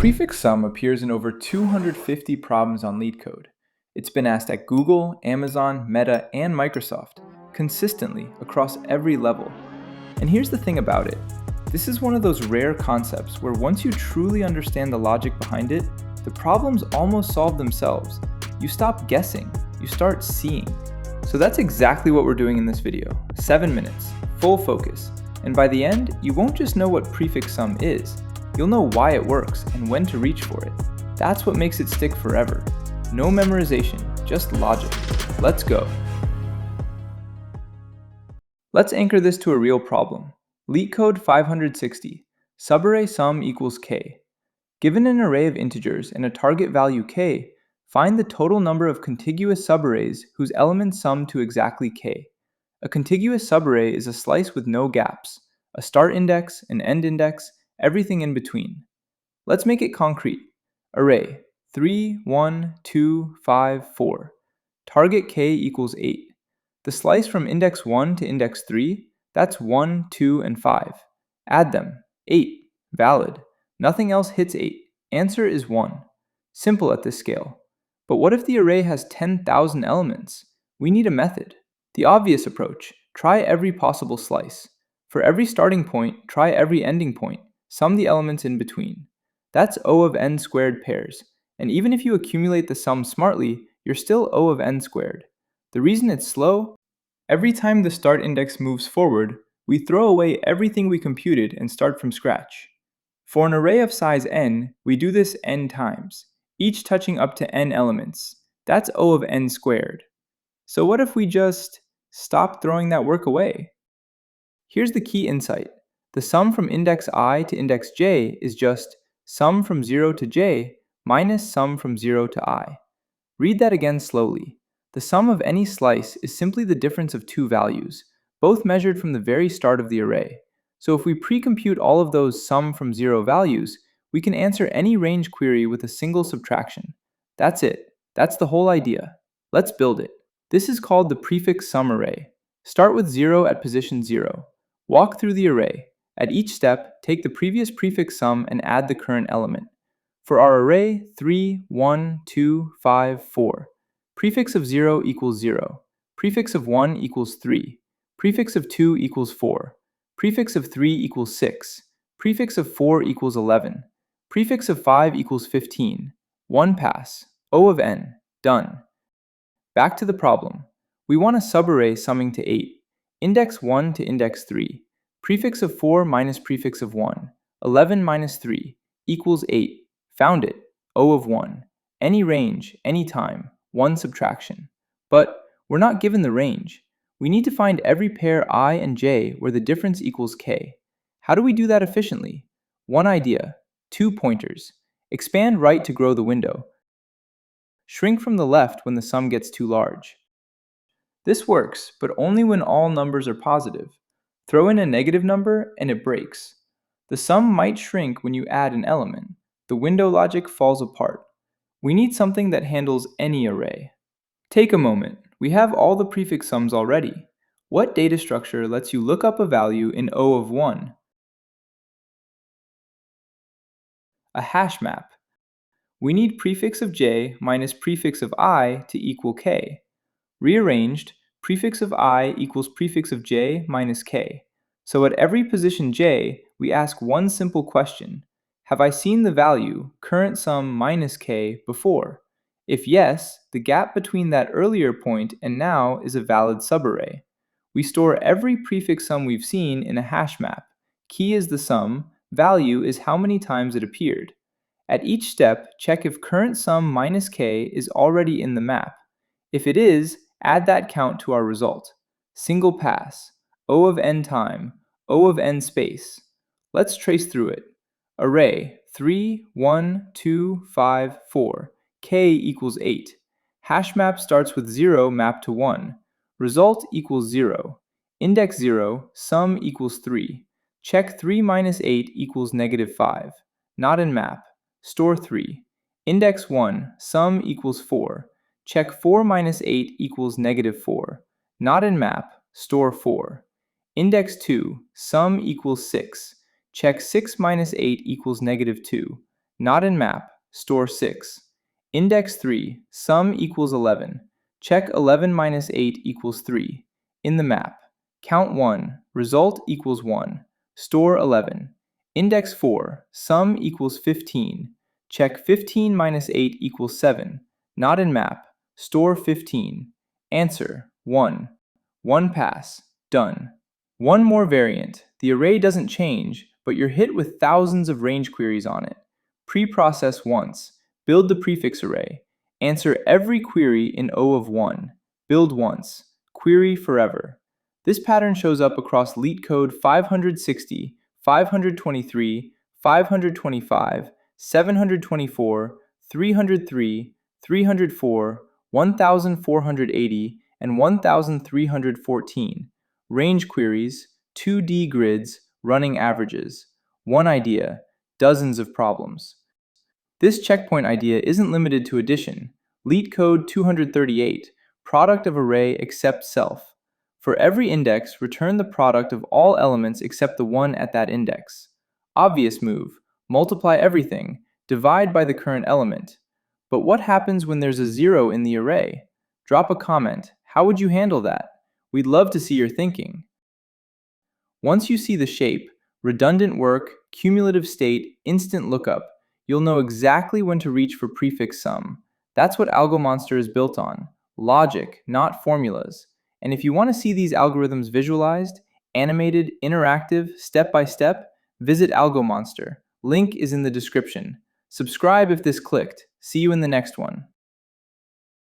Prefix sum appears in over 250 problems on LeetCode. It's been asked at Google, Amazon, Meta, and Microsoft, consistently across every level. And here's the thing about it. This is one of those rare concepts where once you truly understand the logic behind it, the problems almost solve themselves. You stop guessing, you start seeing. So that's exactly what we're doing in this video. 7 minutes, full focus. And by the end, you won't just know what prefix sum is, you'll know why it works and when to reach for it. That's what makes it stick forever. No memorization, just logic. Let's go. Let's anchor this to a real problem. LeetCode 560. Subarray sum equals k. Given an array of integers and a target value k, find the total number of contiguous subarrays whose elements sum to exactly k. A contiguous subarray is a slice with no gaps, a start index, an end index, everything in between. Let's make it concrete. Array 3, 1, 2, 5, 4. Target k equals 8. The slice from index 1 to index 3, that's 1, 2, and 5. Add them. 8. Valid. Nothing else hits 8. Answer is 1. Simple at this scale. But what if the array has 10,000 elements? We need a method. The obvious approach, try every possible slice. For every starting point, try every ending point. Sum the elements in between. That's O of n squared pairs, and even if you accumulate the sum smartly, you're still O of n squared. The reason it's slow? Every time the start index moves forward, we throw away everything we computed and start from scratch. For an array of size n, we do this n times, each touching up to n elements. That's O of n squared. So what if we just stop throwing that work away? Here's the key insight. The sum from index I to index j is just sum from 0 to j minus sum from 0 to I. Read that again slowly. The sum of any slice is simply the difference of two values, both measured from the very start of the array. So if we pre-compute all of those sum from 0 values, we can answer any range query with a single subtraction. That's it. That's the whole idea. Let's build it. This is called the prefix sum array. Start with 0 at position 0. Walk through the array. At each step, take the previous prefix sum and add the current element. For our array 3, 1, 2, 5, 4, prefix of 0 equals 0, prefix of 1 equals 3, prefix of 2 equals 4, prefix of 3 equals 6, prefix of 4 equals 11, prefix of 5 equals 15. One pass, O of n, done. Back to the problem. We want a subarray summing to 8, index 1 to index 3. Prefix of 4 minus prefix of 1, 11 minus 3, equals 8. Found it, O of 1. Any range, any time, one subtraction. But we're not given the range. We need to find every pair I and j where the difference equals k. How do we do that efficiently? One idea, 2 pointers. Expand right to grow the window. Shrink from the left when the sum gets too large. This works, but only when all numbers are positive. Throw in a negative number and it breaks. The sum might shrink when you add an element. The window logic falls apart. We need something that handles any array. Take a moment. We have all the prefix sums already. What data structure lets you look up a value in O of 1? A hashmap. We need prefix of j minus prefix of I to equal k. Rearranged, prefix of I equals prefix of j minus k. So at every position j, we ask one simple question. Have I seen the value, current sum minus k, before? If yes, the gap between that earlier point and now is a valid subarray. We store every prefix sum we've seen in a hash map. Key is the sum, value is how many times it appeared. At each step, check if current sum minus k is already in the map. If it is, add that count to our result. Single pass, O of n time, O of n space. Let's trace through it. Array 3, 1, 2, 5, 4. K equals 8. Hashmap starts with 0 mapped to 1. Result equals 0. Index 0, sum equals 3. Check 3 minus 8 equals negative 5. Not in map. Store 3. Index 1, sum equals 4. Check 4 minus 8 equals negative 4. Not in map. Store 4. Index 2, sum equals 6. Check 6 minus 8 equals negative 2. Not in map, store 6. Index 3, sum equals 11. Check 11 minus 8 equals 3. In the map, count 1, result equals 1. Store 11. Index 4, sum equals 15. Check 15 minus 8 equals 7. Not in map, store 15. Answer, 1. One pass, done. One more variant. The array doesn't change, but you're hit with thousands of range queries on it. Pre-process once. Build the prefix array. Answer every query in O of 1. Build once. Query forever. This pattern shows up across LeetCode 560, 523, 525, 724, 303, 304, 1480, and 1314. Range queries, 2D grids, running averages. One idea, dozens of problems. This checkpoint idea isn't limited to addition. LeetCode 238, product of array except self. For every index, return the product of all elements except the one at that index. Obvious move, multiply everything, divide by the current element. But what happens when there's a 0 in the array? Drop a comment. How would you handle that? We'd love to see your thinking. Once you see the shape, redundant work, cumulative state, instant lookup, you'll know exactly when to reach for prefix sum. That's what Algomonster is built on. Logic, not formulas. And if you want to see these algorithms visualized, animated, interactive, step by step, visit Algomonster. Link is in the description. Subscribe if this clicked. See you in the next one.